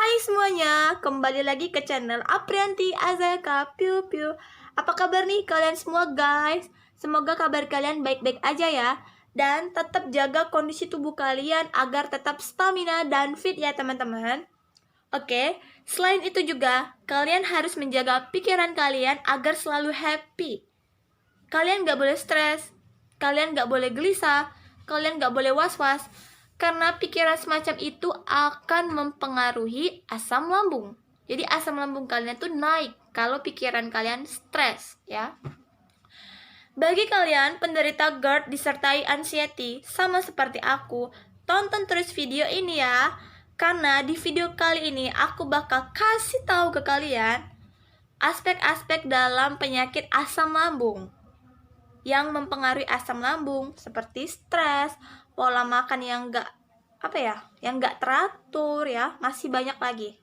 Hai semuanya, kembali lagi ke channel Aprianti Azaka Piu Piu. Apa kabar nih kalian semua guys? Semoga kabar kalian baik-baik aja ya. Dan tetap jaga kondisi tubuh kalian agar tetap stamina dan fit ya teman-teman. Oke, selain itu juga kalian harus menjaga pikiran kalian agar selalu happy. Kalian gak boleh stres, kalian gak boleh gelisah, kalian gak boleh was-was. Karena pikiran semacam itu akan mempengaruhi asam lambung. Jadi asam lambung kalian tuh naik kalau pikiran kalian stres ya. Bagi kalian penderita GERD disertai anxiety sama seperti aku, tonton terus video ini ya. Karena di video kali ini aku bakal kasih tahu ke kalian aspek-aspek dalam penyakit asam lambung yang mempengaruhi asam lambung seperti stres, pola makan yang yang nggak teratur ya, masih banyak lagi.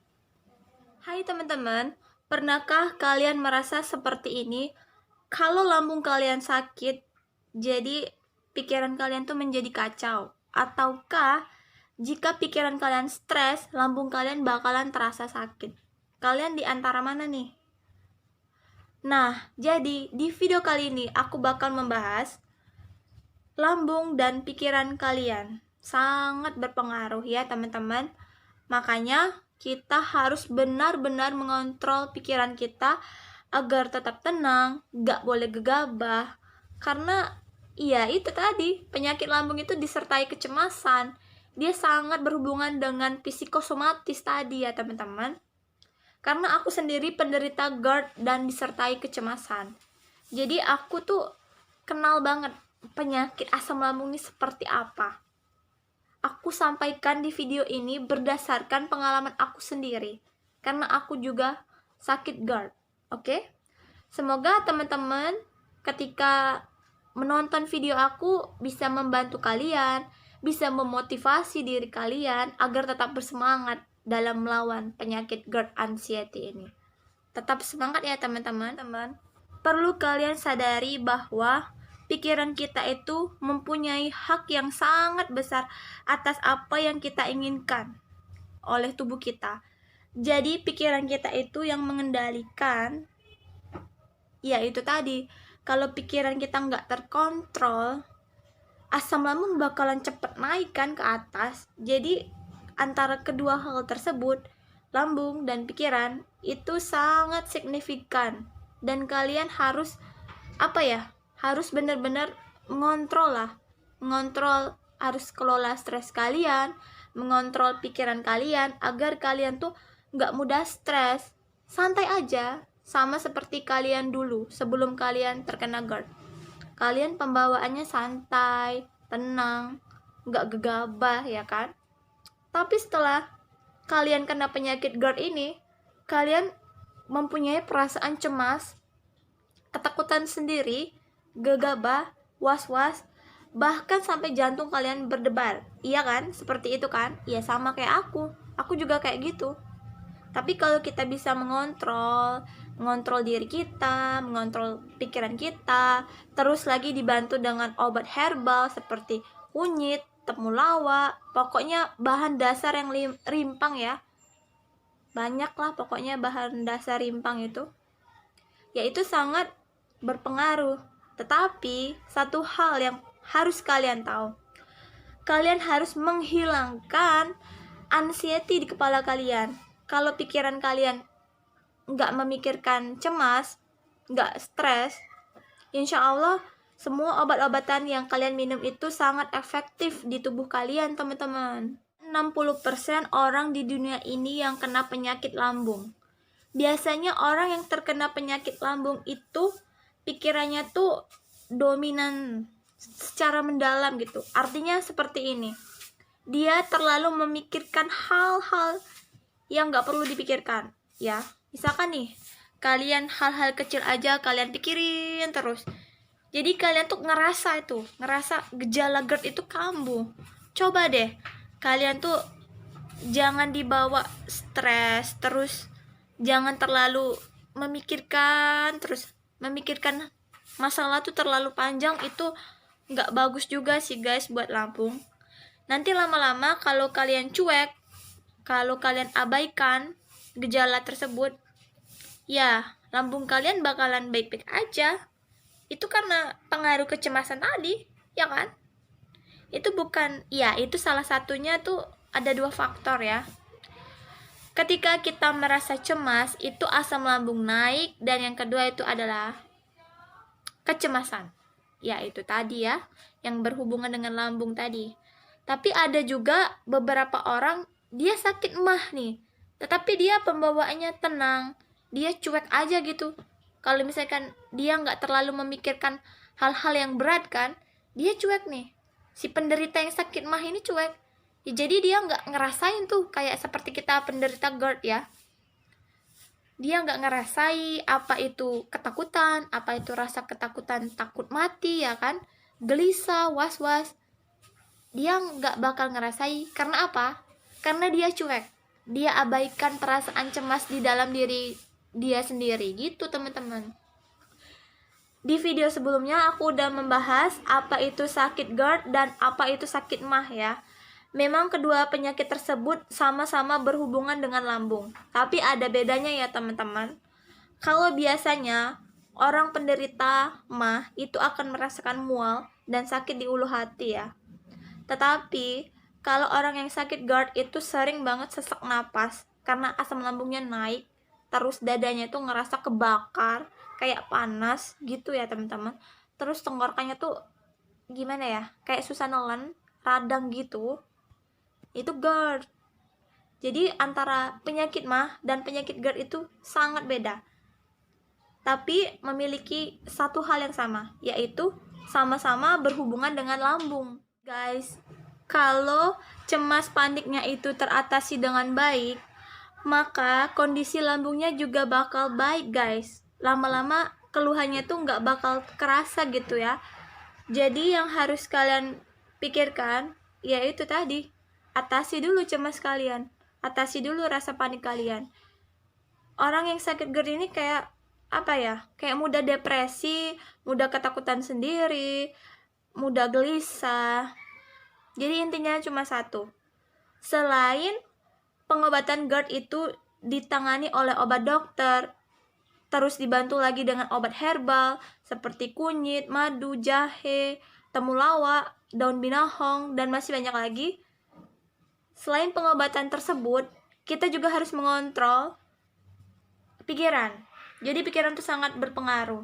Hai teman-teman, pernahkah kalian merasa seperti ini? Kalau lambung kalian sakit, jadi pikiran kalian tuh menjadi kacau. Ataukah jika pikiran kalian stres, lambung kalian bakalan terasa sakit? Kalian di antara mana nih? Nah, jadi di video kali ini aku bakal membahas lambung dan pikiran kalian. Sangat berpengaruh ya teman-teman. Makanya kita harus benar-benar mengontrol pikiran kita agar tetap tenang, gak boleh gegabah. Karena ya itu tadi, penyakit lambung itu disertai kecemasan. Dia sangat berhubungan dengan psikosomatis tadi ya teman-teman. Karena aku sendiri penderita GERD dan disertai kecemasan. Jadi aku tuh kenal banget penyakit asam lambung ini seperti apa. Aku sampaikan di video ini berdasarkan pengalaman aku sendiri. Karena aku juga sakit GERD. Oke? Semoga teman-teman ketika menonton video aku bisa membantu kalian, bisa memotivasi diri kalian agar tetap bersemangat dalam melawan penyakit GERD anxiety ini. Tetap semangat ya teman-teman. Perlu kalian sadari bahwa pikiran kita itu mempunyai hak yang sangat besar atas apa yang kita inginkan oleh tubuh kita. Jadi pikiran kita itu yang mengendalikan. Ya itu tadi, kalau pikiran kita nggak terkontrol, asam lambung bakalan cepet naik kan ke atas. Jadi antara kedua hal tersebut, lambung dan pikiran itu sangat signifikan. Dan kalian harus harus benar-benar mengontrol, harus kelola stres kalian, mengontrol pikiran kalian agar kalian tuh nggak mudah stres. Santai aja, sama seperti kalian dulu sebelum kalian terkena GERD. Kalian pembawaannya santai, tenang, nggak gegabah ya kan? Tapi setelah kalian kena penyakit GERD ini, kalian mempunyai perasaan cemas, ketakutan sendiri, gegabah, was-was, bahkan sampai jantung kalian berdebar. Iya kan? Seperti itu kan? Ya sama kayak aku. Aku juga kayak gitu. Tapi kalau kita bisa mengontrol diri kita, mengontrol pikiran kita, terus lagi dibantu dengan obat herbal seperti kunyit, temulawak, pokoknya bahan dasar yang rimpang ya. Banyak lah pokoknya bahan dasar rimpang itu. Yaitu sangat berpengaruh. Tetapi satu hal yang harus kalian tahu. Kalian harus menghilangkan anxiety di kepala kalian. Kalau pikiran kalian nggak memikirkan cemas, nggak stres, insya Allah semua obat-obatan yang kalian minum itu sangat efektif di tubuh kalian teman-teman. 60% orang di dunia ini yang kena penyakit lambung. Biasanya orang yang terkena penyakit lambung itu pikirannya tuh dominan secara mendalam gitu. Artinya seperti ini. Dia terlalu memikirkan hal-hal yang nggak perlu dipikirkan ya. Misalkan nih, kalian hal-hal kecil aja kalian pikirin terus. Jadi kalian tuh ngerasa gejala GERD itu kambuh. Coba deh, kalian tuh jangan dibawa stres terus, jangan terlalu memikirkan masalah tuh terlalu panjang, itu nggak bagus juga sih guys buat lambung. Nanti lama-lama kalau kalian cuek, kalau kalian abaikan gejala tersebut, ya lambung kalian bakalan baik-baik aja. Itu karena pengaruh kecemasan tadi, ya kan? Itu bukan, ya itu salah satunya tuh ada 2 faktor ya. Ketika kita merasa cemas, itu asam lambung naik, dan yang kedua itu adalah kecemasan. Ya itu tadi ya, yang berhubungan dengan lambung tadi. Tapi ada juga beberapa orang, dia sakit mah nih, tetapi dia pembawaannya tenang, dia cuek aja gitu. Kalau misalkan dia nggak terlalu memikirkan hal-hal yang berat kan, dia cuek nih. Si penderita yang sakit mah ini cuek. Ya, jadi dia nggak ngerasain tuh kayak seperti kita penderita GERD ya. Dia nggak ngerasai apa itu ketakutan, apa itu rasa ketakutan, takut mati ya kan, gelisah, was-was. Dia nggak bakal ngerasai. Karena apa? Karena dia cuek. Dia abaikan perasaan cemas di dalam diri dia sendiri gitu teman-teman. Di video sebelumnya aku udah membahas apa itu sakit GERD dan apa itu sakit MAH ya. Memang kedua penyakit tersebut sama-sama berhubungan dengan lambung, tapi ada bedanya ya teman-teman. Kalau biasanya orang penderita MAH itu akan merasakan mual dan sakit di ulu hati ya. Tetapi kalau orang yang sakit GERD itu sering banget sesak napas karena asam lambungnya naik, terus dadanya tuh ngerasa kebakar, kayak panas gitu ya teman-teman. Terus tenggorokannya tuh gimana ya, kayak susah nelen, radang gitu. Itu GERD. Jadi antara penyakit MAH dan penyakit GERD itu sangat beda, tapi memiliki satu hal yang sama, yaitu sama-sama berhubungan dengan lambung. Guys, kalau cemas paniknya itu teratasi dengan baik, maka kondisi lambungnya juga bakal baik guys. Lama-lama keluhannya tuh nggak bakal kerasa gitu ya. Jadi yang harus kalian pikirkan yaitu tadi, atasi dulu cemas kalian, atasi dulu rasa panik kalian. Orang yang sakit GERD ini kayak apa ya, kayak mudah depresi, mudah ketakutan sendiri, mudah gelisah. Jadi intinya cuma satu, selain pengobatan GERD itu ditangani oleh obat dokter, terus dibantu lagi dengan obat herbal seperti kunyit, madu, jahe, temulawak, daun binahong, dan masih banyak lagi. Selain pengobatan tersebut, kita juga harus mengontrol pikiran. Jadi pikiran itu sangat berpengaruh.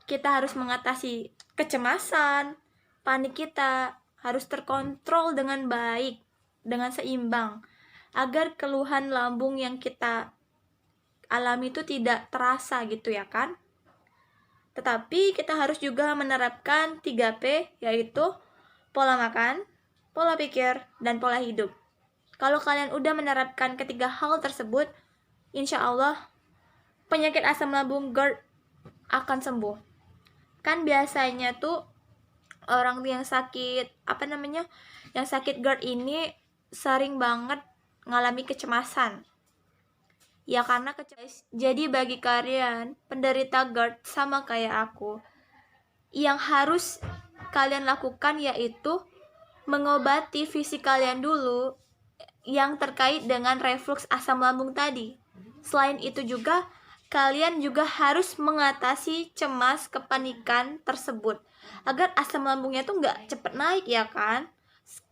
Kita harus mengatasi kecemasan, panik kita harus terkontrol dengan baik, dengan seimbang, agar keluhan lambung yang kita alami itu tidak terasa gitu ya kan. Tetapi kita harus juga menerapkan 3P, yaitu pola makan, pola pikir, dan pola hidup. Kalau kalian udah menerapkan ketiga hal tersebut, insya Allah penyakit asam lambung GERD akan sembuh. Kan biasanya tuh orang yang sakit yang sakit GERD ini sering banget ngalami kecemasan. Ya karena jadi bagi kalian penderita GERD sama kayak aku, yang harus kalian lakukan yaitu mengobati fisik kalian dulu yang terkait dengan reflux asam lambung tadi. Selain itu juga kalian juga harus mengatasi cemas kepanikan tersebut agar asam lambungnya tuh nggak cepet naik ya kan.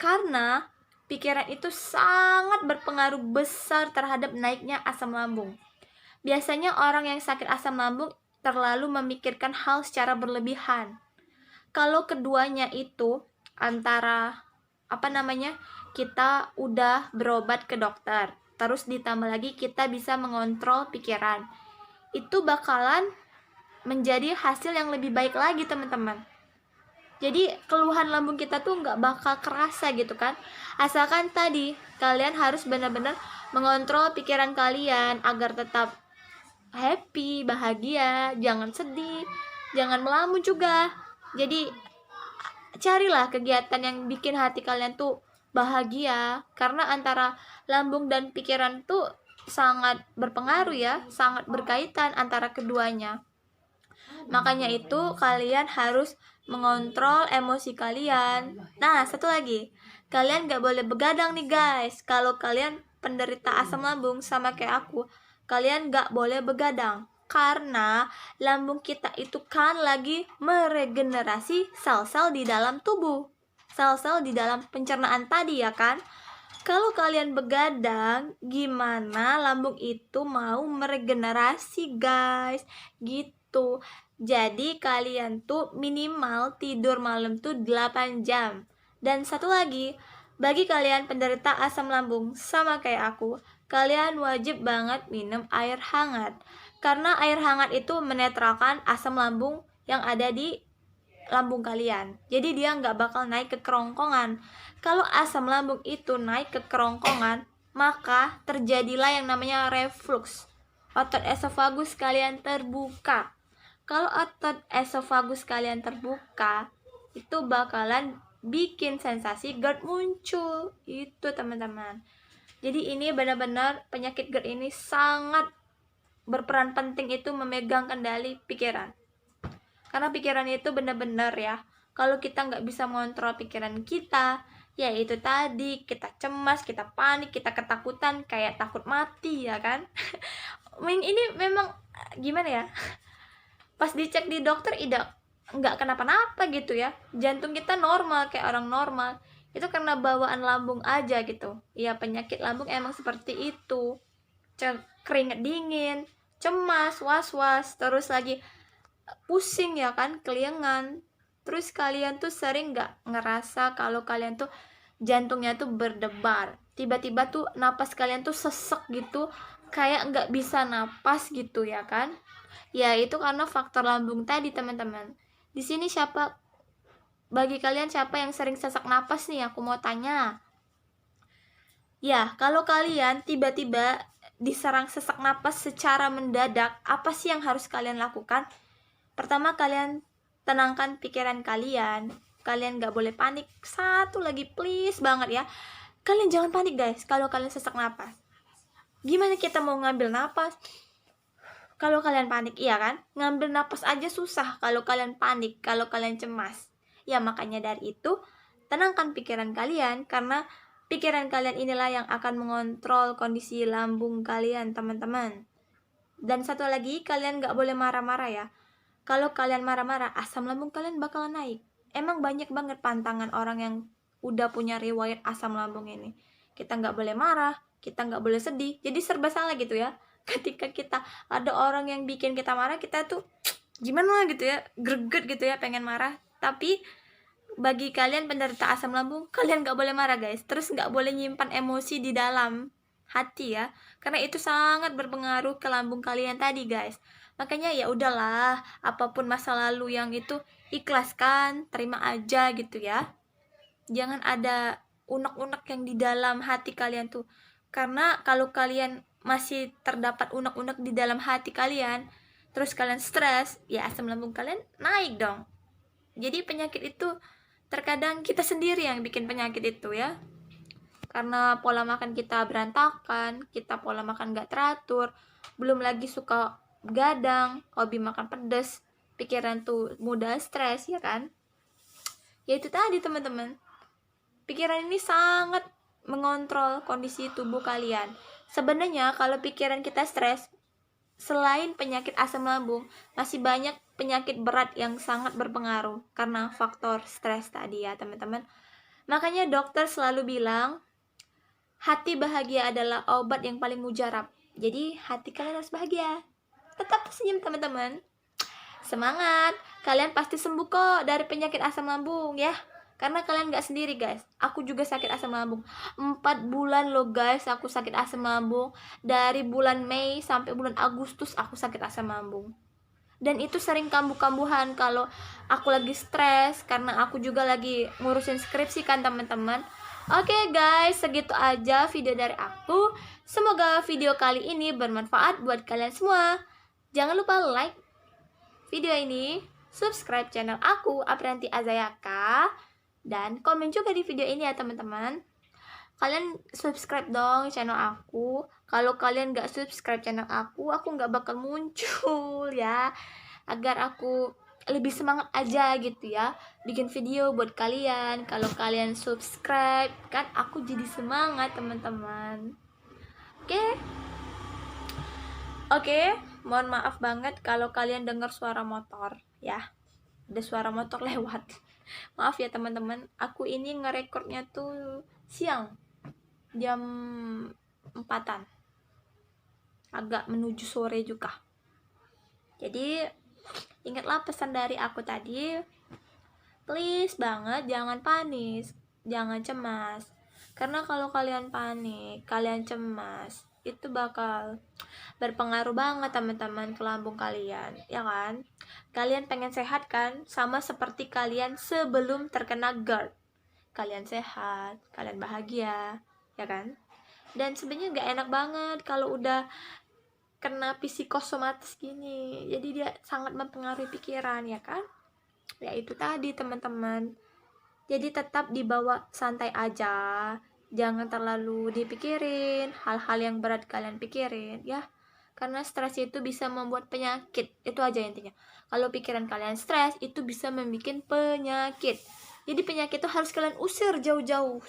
Karena pikiran itu sangat berpengaruh besar terhadap naiknya asam lambung. Biasanya orang yang sakit asam lambung terlalu memikirkan hal secara berlebihan. Kalau keduanya itu antara kita udah berobat ke dokter, terus ditambah lagi kita bisa mengontrol pikiran, itu bakalan menjadi hasil yang lebih baik lagi teman-teman. Jadi keluhan lambung kita tuh nggak bakal kerasa gitu kan, asalkan tadi kalian harus benar-benar mengontrol pikiran kalian agar tetap happy, bahagia, jangan sedih, jangan melamun juga. Jadi carilah kegiatan yang bikin hati kalian tuh bahagia, karena antara lambung dan pikiran tuh sangat berpengaruh ya, sangat berkaitan antara keduanya. Makanya itu kalian harus mengontrol emosi kalian. Nah, satu lagi, kalian gak boleh begadang nih guys. Kalau kalian penderita asam lambung sama kayak aku, kalian gak boleh begadang. Karena lambung kita itu kan lagi meregenerasi sel-sel di dalam tubuh. Sel-sel di dalam pencernaan tadi ya kan. Kalau kalian begadang, gimana lambung itu mau meregenerasi guys? Gitu. Jadi kalian tuh minimal tidur malam tuh 8 jam. Dan satu lagi, bagi kalian penderita asam lambung sama kayak aku, kalian wajib banget minum air hangat. Karena air hangat itu menetralkan asam lambung yang ada di lambung kalian. Jadi dia nggak bakal naik ke kerongkongan. Kalau asam lambung itu naik ke kerongkongan, maka terjadilah yang namanya reflux. Otot esofagus kalian terbuka. Kalau otot esofagus kalian terbuka, itu bakalan bikin sensasi GERD muncul. Itu teman-teman. Jadi ini benar-benar penyakit GERD ini sangat berperan penting itu memegang kendali pikiran. Karena pikiran itu benar-benar ya, kalau kita nggak bisa mengontrol pikiran kita, ya itu tadi, kita cemas, kita panik, kita ketakutan, kayak takut mati ya kan. Ini memang gimana ya, pas dicek di dokter nggak kenapa-napa gitu ya, jantung kita normal kayak orang normal, itu karena bawaan lambung aja gitu ya. Penyakit lambung emang seperti itu, keringet dingin, cemas, was-was, terus lagi pusing ya kan, keliengan. Terus kalian tuh sering nggak ngerasa kalau kalian tuh jantungnya tuh berdebar, tiba-tiba tuh napas kalian tuh sesek gitu, kayak nggak bisa napas gitu ya kan. Ya itu karena faktor lambung tadi teman-teman. Di sini bagi kalian siapa yang sering sesak napas nih, aku mau tanya. Ya, kalau kalian tiba-tiba diserang sesak napas secara mendadak, apa sih yang harus kalian lakukan? Pertama, kalian tenangkan pikiran kalian. Kalian gak boleh panik. Satu lagi, please banget ya, kalian jangan panik guys kalau kalian sesak napas. Gimana kita mau ngambil napas kalau kalian panik, iya kan? Ngambil napas aja susah kalau kalian panik, kalau kalian cemas. Ya makanya dari itu, tenangkan pikiran kalian, karena pikiran kalian inilah yang akan mengontrol kondisi lambung kalian teman-teman. Dan satu lagi, kalian gak boleh marah-marah ya. Kalau kalian marah-marah, asam lambung kalian bakalan naik. Emang banyak banget pantangan orang yang udah punya riwayat asam lambung ini. Kita nggak boleh marah, kita nggak boleh sedih, jadi serba salah gitu ya. Ketika kita ada orang yang bikin kita marah, kita tuh gimana gitu ya, greget gitu ya, pengen marah. Tapi bagi kalian penderita asam lambung, kalian nggak boleh marah guys. Terus nggak boleh nyimpan emosi di dalam hati ya, karena itu sangat berpengaruh ke lambung kalian tadi guys. Makanya ya udahlah, apapun masa lalu yang itu ikhlaskan, terima aja gitu ya. Jangan ada unek-unek yang di dalam hati kalian tuh. Karena kalau kalian masih terdapat unek-unek di dalam hati kalian, terus kalian stres, ya asam lambung kalian naik dong. Jadi penyakit itu terkadang kita sendiri yang bikin penyakit itu ya. Karena pola makan kita berantakan, kita pola makan gak teratur, belum lagi suka begadang, hobi makan pedas, pikiran tuh mudah stres ya kan. Ya itu tadi teman-teman, pikiran ini sangat mengontrol kondisi tubuh kalian. Sebenarnya kalau pikiran kita stres, selain penyakit asam lambung, masih banyak penyakit berat yang sangat berpengaruh karena faktor stres tadi ya teman-teman. Makanya dokter selalu bilang, hati bahagia adalah obat yang paling mujarab. Jadi hati kalian harus bahagia. Tetap senyum teman-teman. Semangat, kalian pasti sembuh kok dari penyakit asam lambung ya. Karena kalian gak sendiri guys, aku juga sakit asam lambung 4 bulan loh guys, aku sakit asam lambung. Dari bulan Mei sampai bulan Agustus aku sakit asam lambung. Dan itu sering kambuh-kambuhan kalau aku lagi stres, karena aku juga lagi ngurusin skripsi kan teman-teman. Oke guys, segitu aja video dari aku. Semoga video kali ini bermanfaat buat kalian semua. Jangan lupa like video ini, subscribe channel aku Aprianti Azayaka, dan komen juga di video ini ya teman-teman. Kalian subscribe dong channel aku. Kalau kalian gak subscribe channel aku gak bakal muncul ya. Agar aku lebih semangat aja gitu ya, bikin video buat kalian. Kalau kalian subscribe kan aku jadi semangat teman-teman. Oke. Oke, mohon maaf banget kalau kalian dengar suara motor ya. Ada suara motor lewat. Maaf ya teman-teman, aku ini ngerekordnya tuh siang, jam 4-an, agak menuju sore juga. Jadi ingatlah pesan dari aku tadi, please banget jangan panik, jangan cemas. Karena kalau kalian panik, kalian cemas, itu bakal berpengaruh banget teman-teman ke lambung kalian, ya kan? Kalian pengen sehat kan? Sama seperti kalian sebelum terkena GERD. Kalian sehat, kalian bahagia, ya kan? Dan sebenarnya gak enak banget kalau udah kena psikosomatis gini. Jadi dia sangat mempengaruhi pikiran, ya kan? Ya itu tadi teman-teman. Jadi tetap dibawa santai aja, jangan terlalu dipikirin hal-hal yang berat kalian pikirin ya, karena stres itu bisa membuat penyakit. Itu aja intinya, kalau pikiran kalian stres itu bisa membuat penyakit. Jadi penyakit itu harus kalian usir jauh-jauh.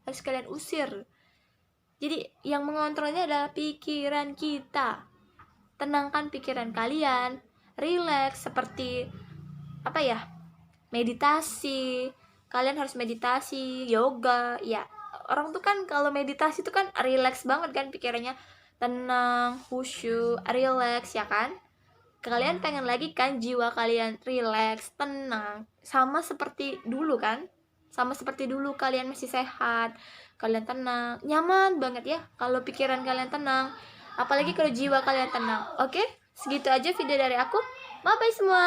Harus kalian usir. Jadi yang mengontrolnya adalah pikiran kita. Tenangkan pikiran kalian, relax, seperti apa ya, meditasi. Kalian harus meditasi, yoga. Ya, orang tuh kan kalau meditasi tuh kan relax banget kan pikirannya, tenang, khusyuk, relax ya kan. Kalian pengen lagi kan jiwa kalian relax, tenang, sama seperti dulu kan? Sama seperti dulu kalian masih sehat, kalian tenang, nyaman banget ya kalau pikiran kalian tenang. Apalagi kalau jiwa kalian tenang. Oke, segitu aja video dari aku. Bye bye semua.